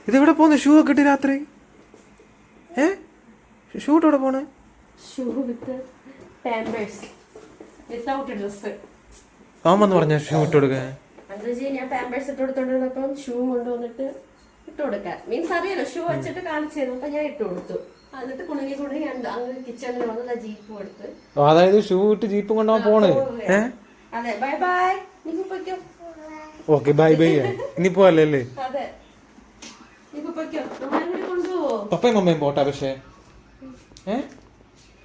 ഇതെവിടെ പോന്നെ? ഷൂ ഒക്കെ ഇട്ട് രാത്രി? ഷൂ ഇട്ടോടെ പോണേ? ഷൂ വിത്ത് പാമ്പേഴ്സ് വിത്തൗട്ട് ഡ്രസ്. അവൻ വന്ന് പറഞ്ഞ ഷൂ ഇട്ട് കൊടുക്കാൻ. ഞാൻ പാമ്പേഴ്സ് ഇട്ട് കൊടുത്തോണ്ടിരുന്നപ്പം ഷൂ കൊണ്ടുവന്നിട്ട് ഇട്ട് കൊടുക്കാൻ മീൻസ് അറിയാലോ, ഷൂ വെച്ചിട്ട് കാണിച്ചു തന്നു. അപ്പൊ ഞാൻ ഇട്ട് കൊടുത്തു. എന്നിട്ട് കുണുങ്ങി അങ്ങ് കിച്ചണിൽ വന്ന് ജീപ്പ് കൊടുത്ത്. അതായത് ഷൂ ഇട്ട് ജീപ്പ് കൊണ്ടുപോകാൻ പോണ്. അതെ, ബൈ ബൈ. നീ പൊയ്ക്കോ. Okay, bye bye. ഇനി പോവല്ലേ? അതെ, നീ പൊയ്ക്കോ. നമ്മളെ കൊണ്ടുപോവോ? പപ്പയും മമ്മയും പോട്ടെ. പക്ഷേ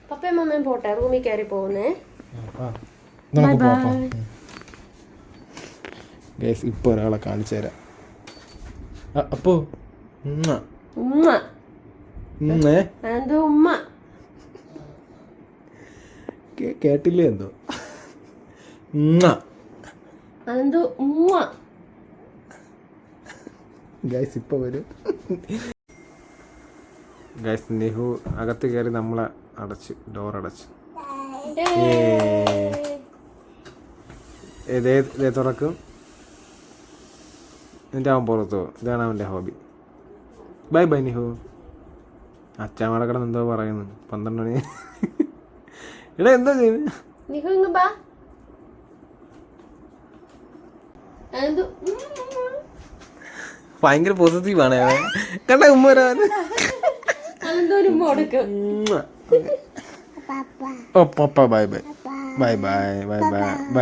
പപ്പയും മമ്മയും പോട്ടെ, റൂമിൽ കയറി പോകുന്നേ. ഇപ്പൊ ഒരാളെ കാണിച്ചു തരാം. അപ്പോ ഉമ്മ എന്തോ ഉമ്മ കേട്ടില്ലേ? എന്തോ എന്തോ ഉമ്മ. ഗൈസ് ഇപ്പൊ വരും. ഗൈസ് നിഹു അകത്ത് കയറി നമ്മളെ അടച്ചു, ഡോർ അടച്ചു. ഇതേ തുറക്കും, എന്നിട്ട് അവൻ പുറത്തു പോകും. ഇതാണ് അവൻ്റെ ഹോബി. Bye bye Nihu. അച്ഛാമടെ കിടന്ന് എന്തോ പറയുന്നു. 12 മണി. എടാ എന്താ ചെയ്യുന്നത്? ഭയങ്കര പോസിറ്റീവാണ് കണ്ട ഉമ്മ വരാൻ. ഓ പപ്പ bye bye bye bye bye bye by.